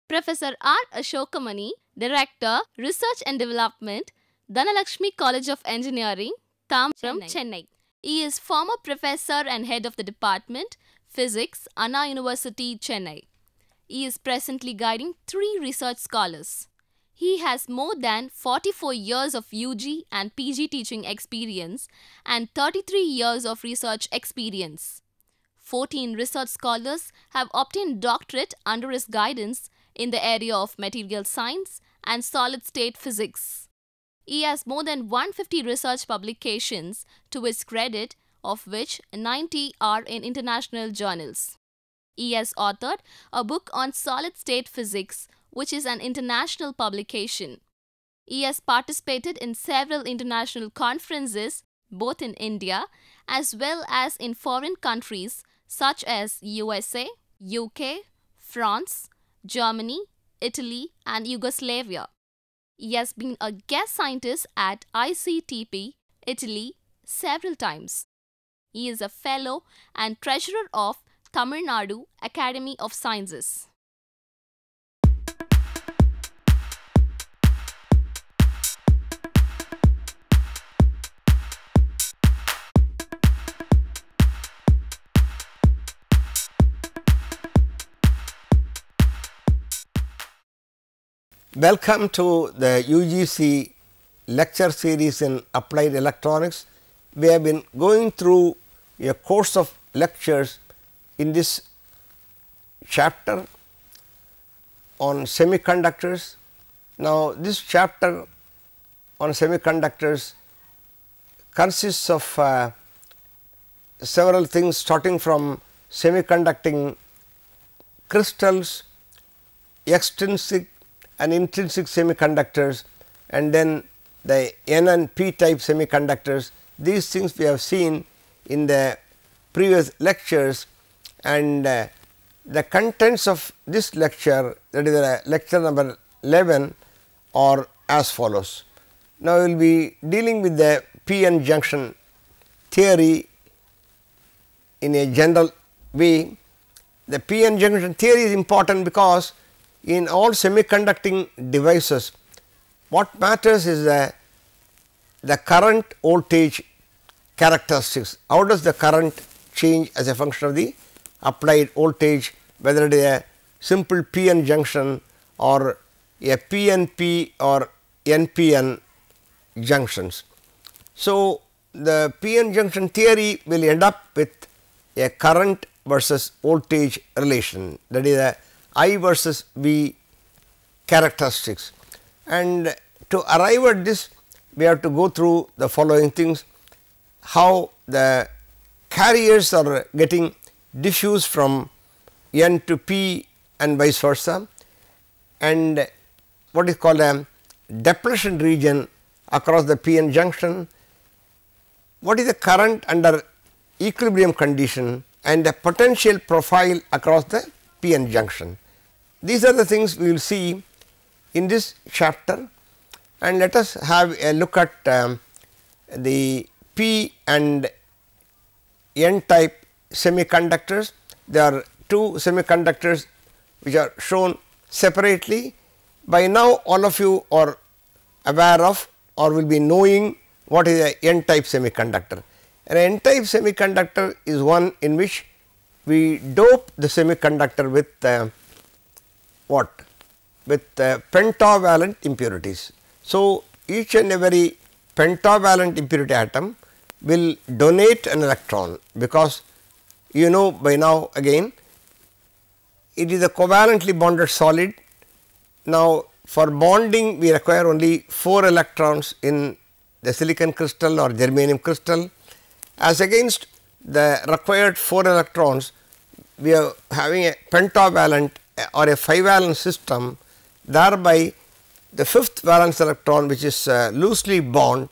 Professor R. Ashokamani, Director, Research and Development, Dhanalakshmi College of Engineering, Tambaram, Chennai. He is former professor and head of the department, Physics, Anna University, Chennai. He is presently guiding 3 research scholars. He has more than 44 years of UG and PG teaching experience and 33 years of research experience. 14 research scholars have obtained doctorate under his guidance in the area of material science and solid-state physics. He has more than 150 research publications to his credit, of which 90 are in international journals. He has authored a book on solid-state physics, which is an international publication. He has participated in several international conferences, both in India as well as in foreign countries such as USA, UK, France, Germany, Italy, and Yugoslavia. He has been a guest scientist at ICTP, Italy, several times. He is a fellow and treasurer of Tamil Nadu Academy of Sciences. Welcome to the UGC lecture series in applied electronics. We have been going through a course of lectures in this chapter on semiconductors. Now, this chapter on semiconductors consists of several things, starting from semiconducting crystals, extrinsic and intrinsic semiconductors, and then the N and P type semiconductors. These things we have seen in the previous lectures, and the contents of this lecture, that is lecture number 11, are as follows. Now, we will be dealing with the p-n junction theory in a general way. The p-n junction theory is important because in all semiconducting devices, what matters is the current voltage characteristics. How does the current change as a function of the applied voltage, whether it is a simple p-n junction or a p-n-p or n-p-n junctions. So, the p-n junction theory will end up with a current versus voltage relation, that is a I versus V characteristics, and to arrive at this we have to go through the following things: how the carriers are getting diffused from N to P and vice versa, and what is called a depletion region across the p-n junction, what is the current under equilibrium condition, and the potential profile across the p-n junction. These are the things we will see in this chapter, and let us have a look at the P and N type semiconductors. There are 2 semiconductors which are shown separately. By now, all of you are aware of or will be knowing what is a N type semiconductor. An N type semiconductor is one in which we dope the semiconductor with what? With pentavalent impurities. So, each and every pentavalent impurity atom will donate an electron, because you know by now again it is a covalently bonded solid. Now, for bonding we require only 4 electrons in the silicon crystal or germanium crystal, as against the required 4 electrons we are having a pentavalent or a 5-valence system. Thereby the 5th valence electron, which is loosely bound,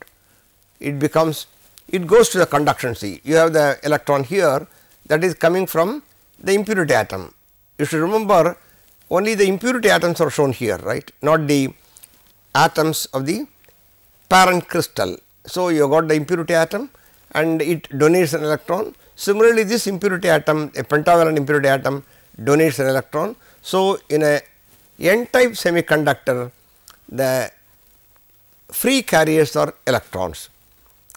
it goes to the conduction sea. You have the electron here that is coming from the impurity atom. You should remember only the impurity atoms are shown here, right, not the atoms of the parent crystal. So, you have got the impurity atom and it donates an electron. Similarly, this impurity atom, a pentavalent impurity atom, donates an electron. So, in a N-type semiconductor, the free carriers are electrons.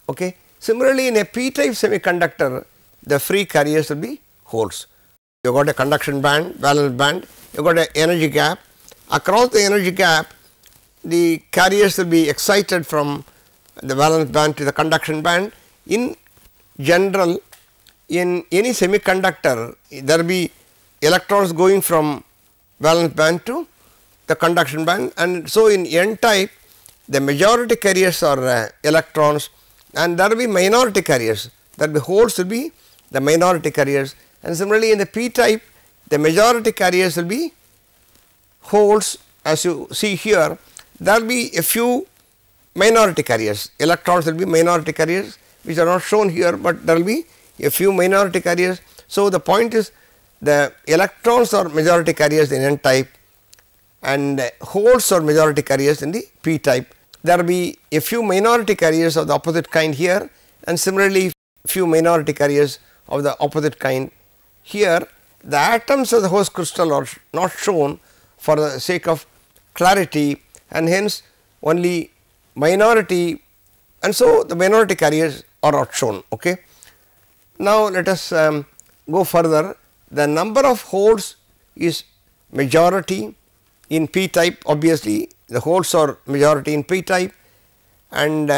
Okay. Similarly, in a p-type semiconductor, the free carriers will be holes. You got a conduction band, valence band, you got an energy gap. Across the energy gap, the carriers will be excited from the valence band to the conduction band. In general, in any semiconductor, there will be electrons going from valence band to the conduction band, and so in N-type, the majority carriers are electrons, and there will be minority carriers. There will be holes will be the minority carriers, and similarly in the p-type, the majority carriers will be holes. As you see here, there will be a few minority carriers. Electrons will be minority carriers, which are not shown here, but there will be a few minority carriers. So, the point is the electrons are majority carriers in N-type and holes are majority carriers in the p-type. There will be a few minority carriers of the opposite kind here, and similarly few minority carriers of the opposite kind here. The atoms of the host crystal are not shown for the sake of clarity, and hence only minority, and so the minority carriers are not shown. Okay. Now, let us go further. The number of holes is majority in p-type. Obviously, the holes are majority in p-type, and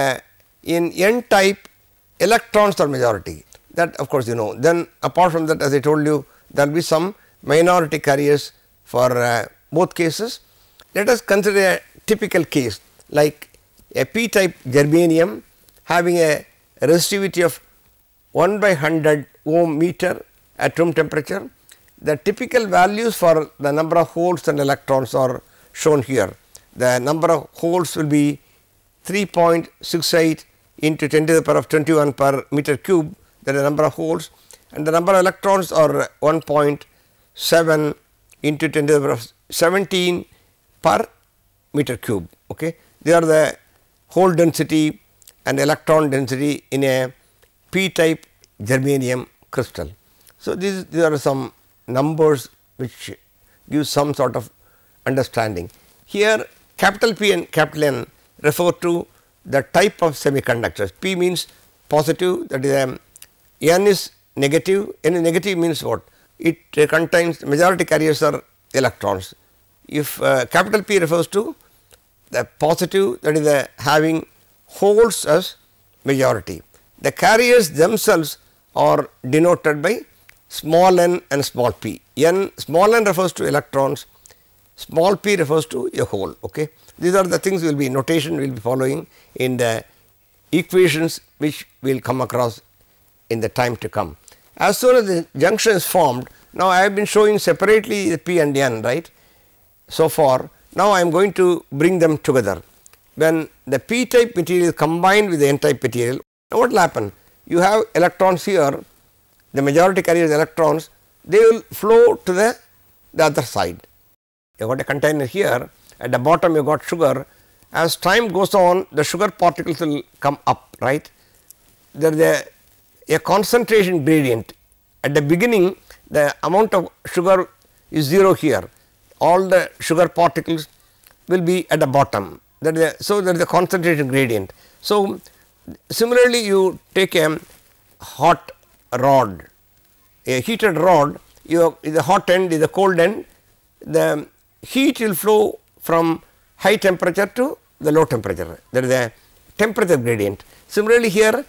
in N-type electrons are majority. That of course you know. Then apart from that, as I told you, there will be some minority carriers for both cases. Let us consider a typical case like a p-type germanium having a resistivity of 1 by 100 ohm meter at room temperature. The typical values for the number of holes and electrons are shown here. The number of holes will be 3.68 into 10 to the power of 21 per meter cube, that is the number of holes, and the number of electrons are 1.7 into 10 to the power of 17 per meter cube. Okay. They are the hole density and electron density in a p-type germanium crystal. So, these are some numbers which give some sort of understanding. Here capital P and capital N refer to the type of semiconductors. P means positive, that is N is negative. N is negative means what? It contains majority carriers are electrons. If capital P refers to the positive, that is having holes as majority. The carriers themselves are denoted by small n and small p. Small n refers to electrons, small p refers to a hole. Okay. These are the things will be notation we will be following in the equations which we will come across in the time to come. As soon as the junction is formed, now I have been showing separately the p and n, right, so far. Now I am going to bring them together. When the p type material is combined with the n type material, now what will happen? You have electrons here, the majority carriers electrons, they will flow to the other side. You got a container here, at the bottom you got sugar. As time goes on, the sugar particles will come up, right. There is a concentration gradient. At the beginning, the amount of sugar is 0 here. All the sugar particles will be at the bottom. So, there is a concentration gradient. So, similarly, you take a hot rod, a heated rod, the hot end is the cold end, the heat will flow from high temperature to the low temperature, there is a temperature gradient. Similarly, here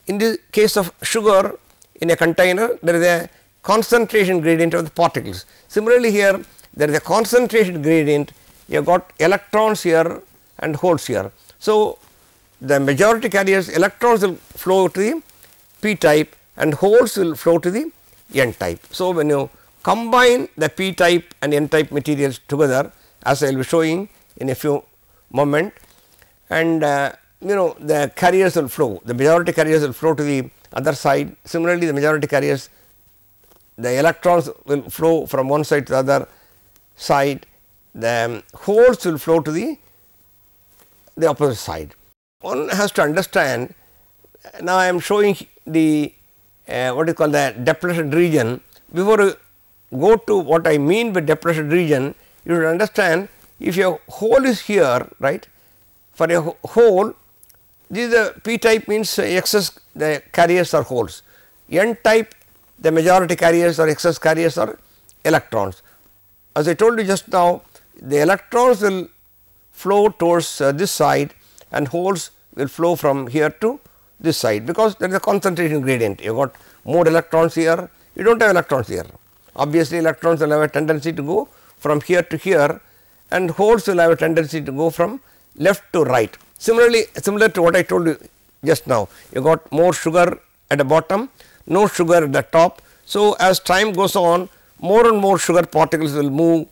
in the case of sugar in a container, there is a concentration gradient of the particles. Similarly, here there is a concentration gradient, you have got electrons here and holes here. So, the majority carriers electrons will flow to the p type and holes will flow to the n type. So, when you combine the p type and n type materials together, as I will be showing in a few moment, and the carriers will flow, the majority carriers will flow to the other side. Similarly, the majority carriers, the electrons will flow from one side to the other side, the holes will flow to the opposite side. One has to understand, now I am showing the what is called the depleted region. Before I go to what I mean by depleted region, you should understand if your hole is here, right, for a hole, this is a p type means excess the carriers are holes, n type the majority carriers or excess carriers are electrons. As I told you just now, the electrons will flow towards this side and holes will flow from here to this side, because there is a concentration gradient. You got more electrons here, you do not have electrons here. Obviously, electrons will have a tendency to go from here to here, and holes will have a tendency to go from left to right. Similarly, similar to what I told you just now, you got more sugar at the bottom, no sugar at the top. So, as time goes on, more and more sugar particles will move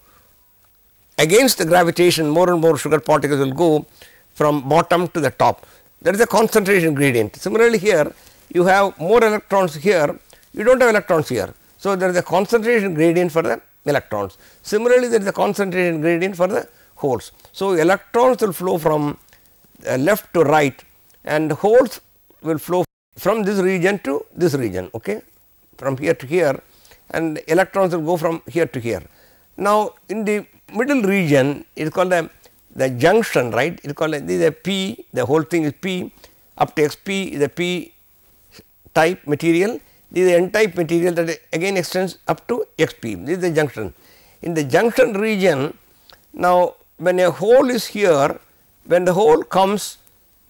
against the gravitation, more and more sugar particles will go from bottom to the top. That is a concentration gradient. Similarly, here you have more electrons here, you do not have electrons here. So, there is a concentration gradient for the electrons. Similarly, there is a concentration gradient for the holes. So, electrons will flow from left to right and holes will flow from this region to this region, okay, from here to here, and electrons will go from here to here. Now, in the middle region it is called the junction, right, it is called this is a p, the whole thing is p, up to xp is a p type material, this is a n type material that again extends up to xp, this is the junction. In the junction region, now when a hole is here, when the hole comes,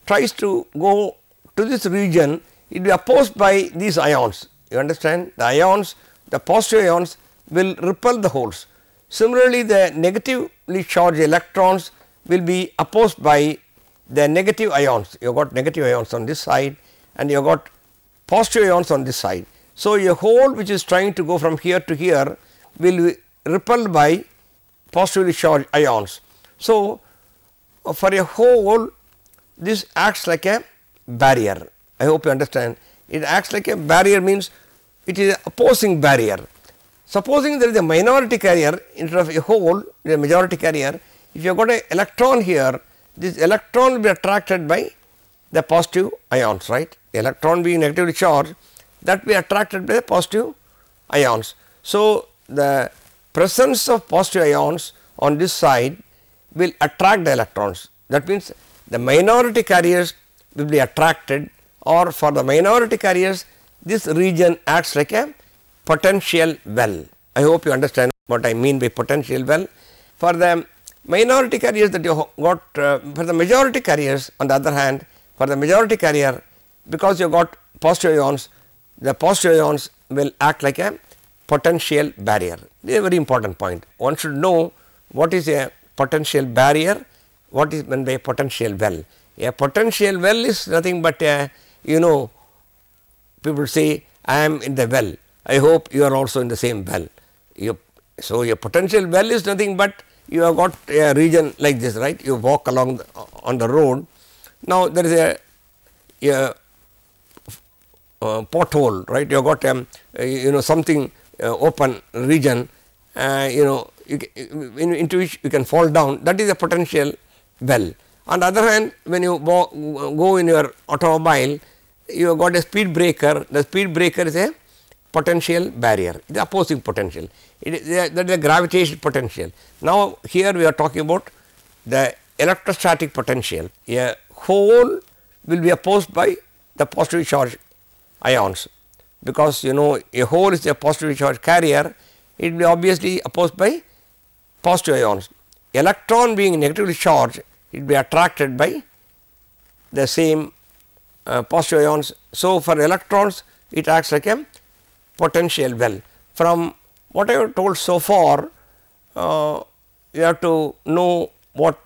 tries to go to this region, it will be opposed by these ions, you understand, the ions, the positive ions will repel the holes. Similarly, the negatively charged electrons will be opposed by the negative ions, you have got negative ions on this side and you have got positive ions on this side. So, a hole which is trying to go from here to here will be repelled by positively charged ions. So, for a hole this acts like a barrier, I hope you understand, it acts like a barrier means it is an opposing barrier. Supposing there is a minority carrier instead of a hole, there is a majority carrier, if you have got an electron here, this electron will be attracted by the positive ions, right, the electron being negatively charged, that will be attracted by the positive ions. So, the presence of positive ions on this side will attract the electrons, that means the minority carriers will be attracted, or for the minority carriers this region acts like a potential well. I hope you understand what I mean by potential well. For the minority carriers that you got, for the majority carriers on the other hand, for the majority carrier, because you got positive ions, the positive ions will act like a potential barrier. This is a very important point. One should know what is a potential barrier, what is meant by a potential well. A potential well is nothing but a, you know, people say I am in the well, I hope you are also in the same well. So, your potential well is nothing but you have got a region like this, right, you walk along on the road. Now, there is a pothole, right, you have got you know something open region, you know into which you can fall down, that is a potential well. On the other hand, when you go in your automobile, you have got a speed breaker, the speed breaker is a potential barrier, the opposing potential, that is a gravitational potential. Now, here we are talking about the electrostatic potential. A hole will be opposed by the positively charged ions, because you know a hole is a positively charged carrier, it will be obviously opposed by positive ions. Electron being negatively charged, it will be attracted by the same positive ions. So, for electrons it acts like a potential well. From what I have told so far, you have to know what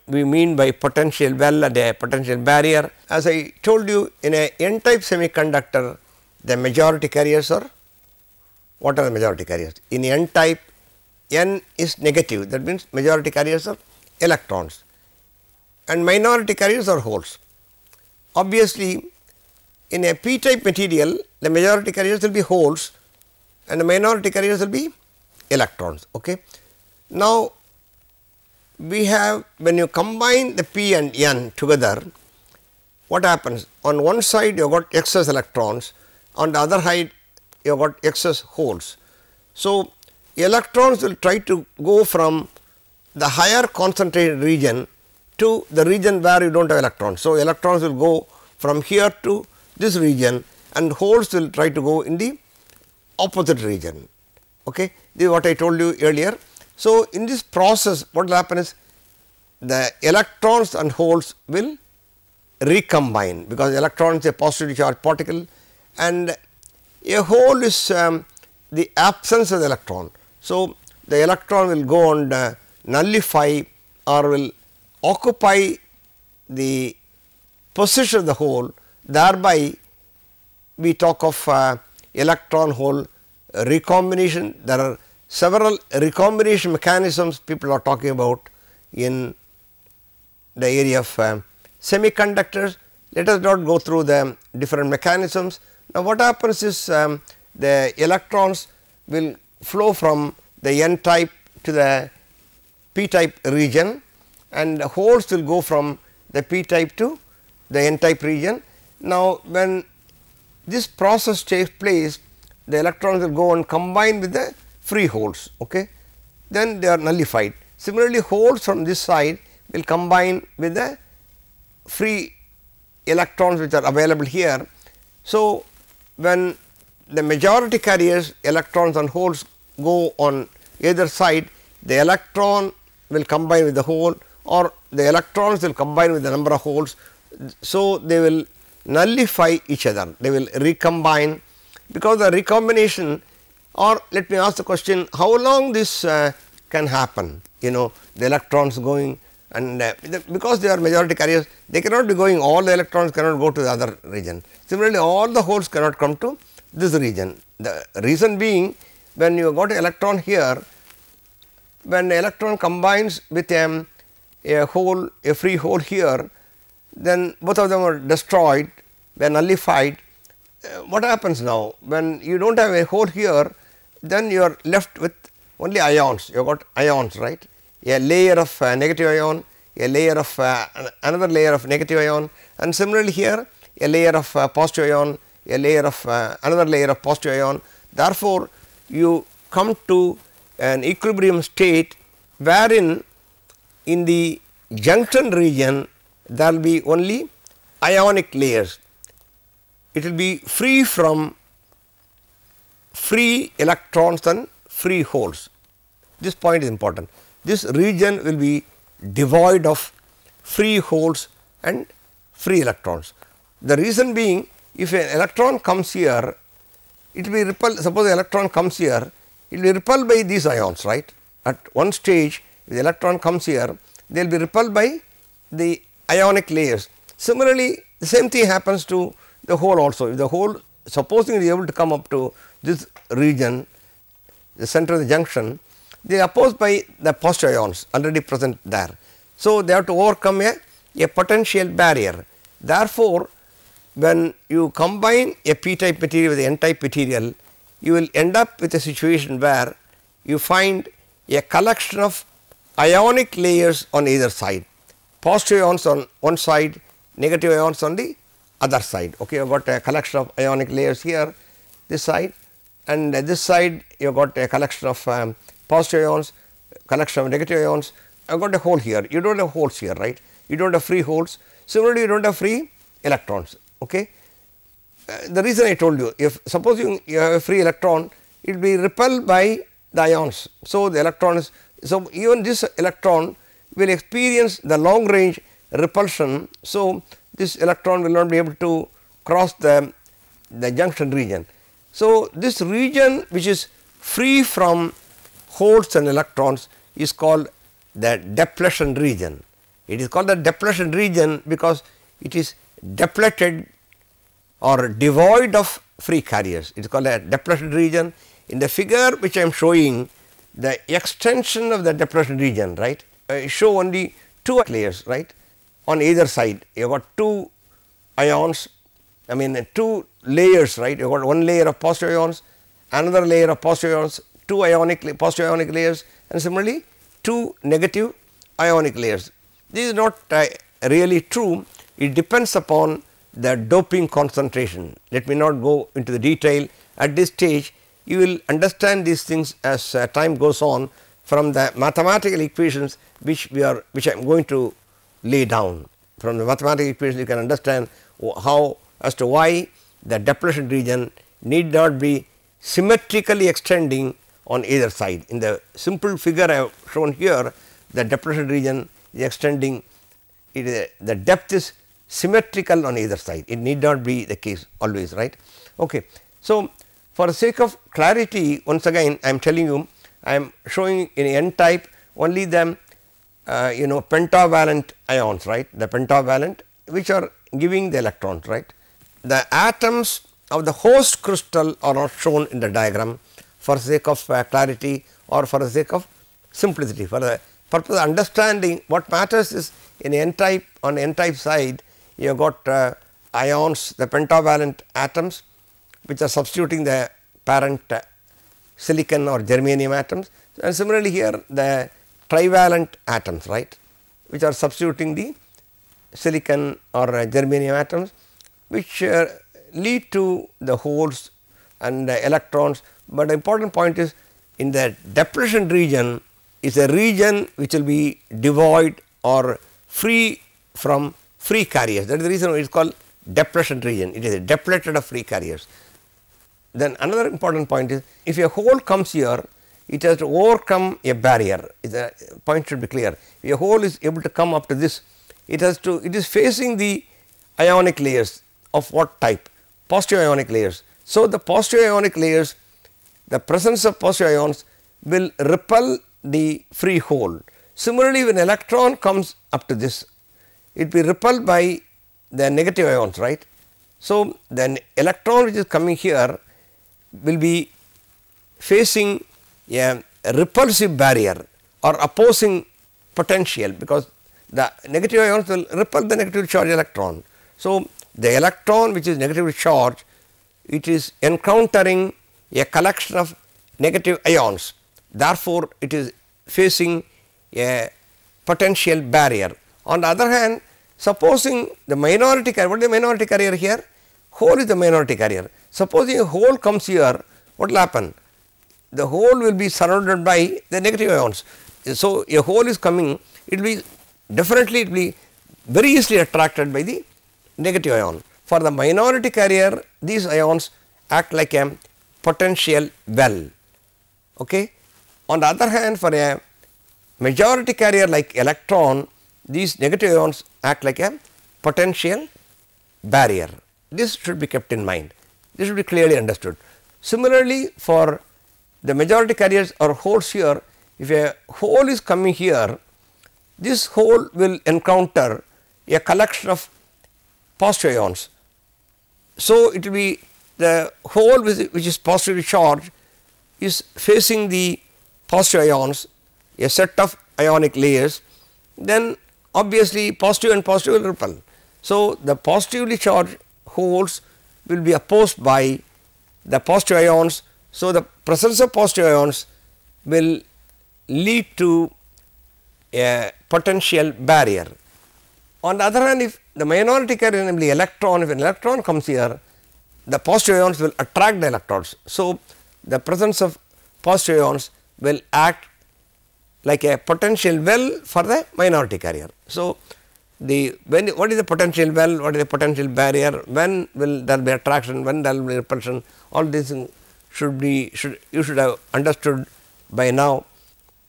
we mean by potential well and a potential barrier. As I told you, in a N-type semiconductor, the majority carriers are, what are the majority carriers? In N-type, N is negative, that means majority carriers are electrons and minority carriers are holes. Obviously, in a p-type material, the majority carriers will be holes and the minority carriers will be electrons. Okay. Now, we have, when you combine the p and n together, what happens? On one side you have got excess electrons, on the other side you have got excess holes. So, electrons will try to go from the higher concentrated region to the region where you do not have electrons. So, electrons will go from here to this region and holes will try to go in the opposite region. Okay. This is what I told you earlier. So, in this process what will happen is the electrons and holes will recombine, because electron is a positively charged particle and a hole is the absence of the electron. So, the electron will go and nullify or will occupy the position of the hole, thereby we talk of electron hole recombination. There are several recombination mechanisms people are talking about in the area of semiconductors. Let us not go through the different mechanisms. Now, what happens is the electrons will flow from the N type to the P type region and the holes will go from the P type to the N type region. Now, when this process takes place, the electrons will go and combine with the free holes, okay. Then they are nullified. Similarly, holes from this side will combine with the free electrons which are available here. So, when the majority carriers electrons and holes go on either side, the electron will combine with the hole or the electrons will combine with the number of holes. So, they will nullify each other, they will recombine, because the recombination, or let me ask the question, how long this can happen, the electrons going, and because they are majority carriers, they cannot be going, all the electrons cannot go to the other region. Similarly, all the holes cannot come to this region. The reason being, when you got an electron here, when the electron combines with a hole, a free hole here, then both of them are destroyed, they are nullified. What happens now? When you do not have a hole here, then you are left with only ions, you have got ions, right. A layer of negative ion, a layer of another layer of negative ion, and similarly here a layer of positive ion, a layer of another layer of positive ion. Therefore, you come to an equilibrium state wherein in the junction region there will be only ionic layers. It will be free from free electrons and free holes. This point is important. This region will be devoid of free holes and free electrons. The reason being, if an electron comes here, it will be repelled. Suppose the electron comes here, it will be repelled by these ions, right. At one stage, if the electron comes here, they will be repelled by the ionic layers. Similarly, the same thing happens to the hole also. If the hole, supposing it is able to come up to this region, the center of the junction, they are opposed by the positive ions already present there. So, they have to overcome a potential barrier. Therefore, when you combine a p type material with the n type material, you will end up with a situation where you find a collection of ionic layers on either side, positive ions on one side, negative ions on the other side. Okay, you have got a collection of ionic layers here, this side, and this side you have got a collection of positive ions, collection of negative ions. I have got a hole here, you do not have holes here, right. You do not have free holes. Similarly, you do not have free electrons. Okay. The reason I told you, if suppose you have a free electron, it will be repelled by the ions. So, the electron is, so even this electron will experience the long range repulsion. So, this electron will not be able to cross the junction region. So, this region which is free from holes and electrons is called the depletion region. It is called the depletion region because it is depleted or devoid of free carriers. It is called a depletion region. In the figure which I am showing, the extension of the depletion region, right, show only two layers, right, on either side. You have got two ions, I mean two layers, right. You have got one layer of positive ions, another layer of positive ions, two ionic positive ionic layers, and similarly two negative ionic layers. This is not really true. It depends upon the doping concentration. Let me not go into the detail at this stage. You will understand these things as time goes on. from the mathematical equations which I am going to lay down. From the mathematical equations you can understand how as to why the depletion region need not be symmetrically extending on either side. In the simple figure I have shown here, the depletion region is extending, the depth is symmetrical on either side. It need not be the case always, right. Okay. So, for the sake of clarity, once again I am telling you, I am showing in N type only the pentavalent ions, right, the pentavalent which are giving the electrons, right. The atoms of the host crystal are not shown in the diagram for the sake of clarity or for the sake of simplicity. For the purpose of understanding, what matters is in N type, on N type side you have got ions, the pentavalent atoms which are substituting the parent silicon or germanium atoms, and similarly here the trivalent atoms, right, which are substituting the silicon or germanium atoms, which lead to the holes and the electrons. But the important point is, in the depletion region is a region which will be devoid or free from free carriers. That is the reason it is called depletion region. It is a depleted of free carriers. Then another important point is, if a hole comes here, it has to overcome a barrier. The point should be clear. If a hole is able to come up to this, it is facing the ionic layers of what type? Positive ionic layers. So, the positive ionic layers, the presence of positive ions will repel the free hole. Similarly, when electron comes up to this, it will be repelled by the negative ions, right. So, then electron which is coming here will be facing a repulsive barrier or opposing potential, because the negative ions will repel the negatively charged electron. So, the electron which is negatively charged, it is encountering a collection of negative ions, therefore, it is facing a potential barrier. On the other hand, supposing the minority carrier, what is the minority carrier here? Hole is the minority carrier. Supposing a hole comes here, what will happen? The hole will be surrounded by the negative ions. So, a hole is coming, it will be definitely, it will be very easily attracted by the negative ion. For the minority carrier, these ions act like a potential well. Okay. On the other hand, for a majority carrier like electron, these negative ions act like a potential barrier. This should be kept in mind. This should be clearly understood. Similarly, for the majority carriers or holes here, if a hole is coming here, this hole will encounter a collection of positive ions. So, it will be the hole which is positively charged is facing the positive ions, a set of ionic layers, then obviously positive and positive will repel. So, the positively charged holes will be opposed by the positive ions. So, the presence of positive ions will lead to a potential barrier. On the other hand, if the minority carrier, namely electron, if an electron comes here, the positive ions will attract the electrons. So, the presence of positive ions will act like a potential well for the minority carrier. So, what is the potential well, what is the potential barrier, when will there be attraction, when there will be repulsion, all these you should have understood by now.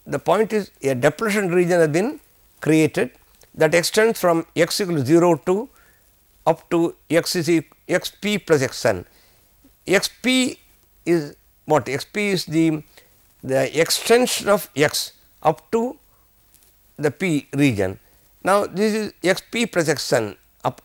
The point is, a depletion region has been created that extends from x equal to 0 to up to xp plus xn. Xp is what? Xp is the extension of x up to the p region. Now, this is xp plus xn.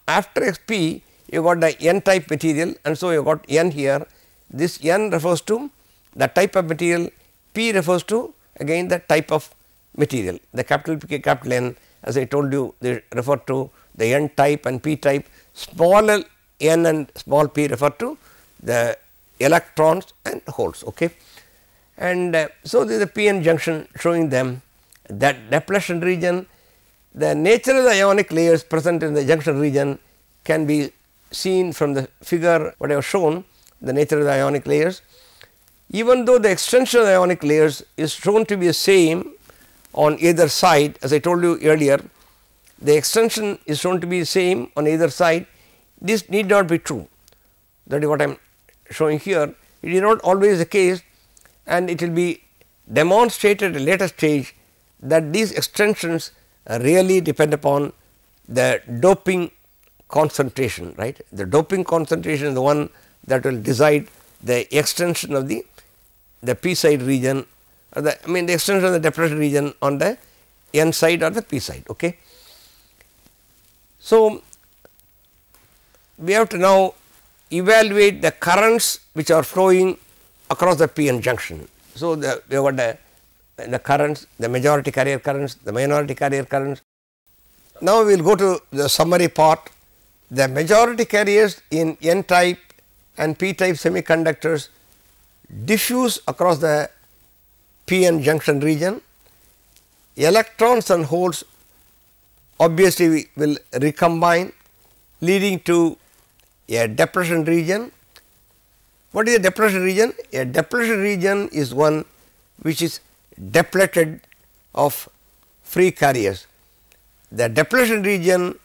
After xp, you got the n type material, and so you got n here. This n refers to the type of material, p refers to again the type of material. The capital P, capital N, as I told you, they refer to the n type and p type. Small n and small p refer to the electrons and holes. Okay. And so, there is a p n junction showing them that depletion region. The nature of the ionic layers present in the junction region can be seen from the figure what I have shown, the nature of the ionic layers. even though the extension of the ionic layers is shown to be the same on either side, as I told you earlier, the extension is shown to be the same on either side. This need not be true. That is what I am showing here. It is not always the case, and it will be demonstrated at a later stage that these extensions really depend upon the doping concentration, right. The doping concentration is the one that will decide the extension of the p side region, or the extension of the depression region on the n side or the p side. Okay. So, we have to now evaluate the currents which are flowing across the p n junction. So, we have got the currents, the majority carrier currents, the minority carrier currents. Now, we will go to the summary part. The majority carriers in N type and P type semiconductors diffuse across the p n junction region. Electrons and holes obviously will recombine, leading to a depletion region. What is a depletion region? A depletion region is one which is depleted of free carriers. The depletion region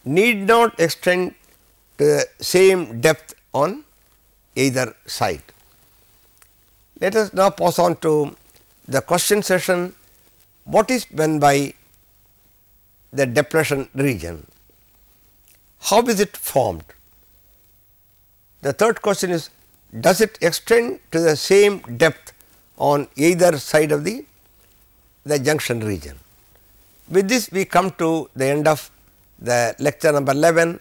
need not extend to the same depth on either side. Let us now pass on to the question session. What is meant by the depletion region? How is it formed? The third question is, does it extend to the same depth on either side of the junction region? With this, we come to the end of the lecture number 11.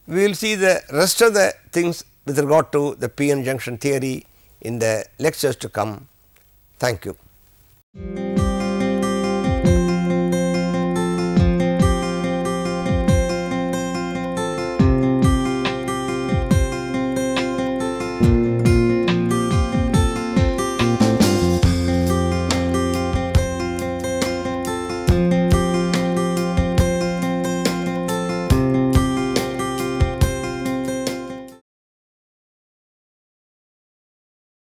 We will see the rest of the things with regard to the p n junction theory in the lectures to come. Thank you.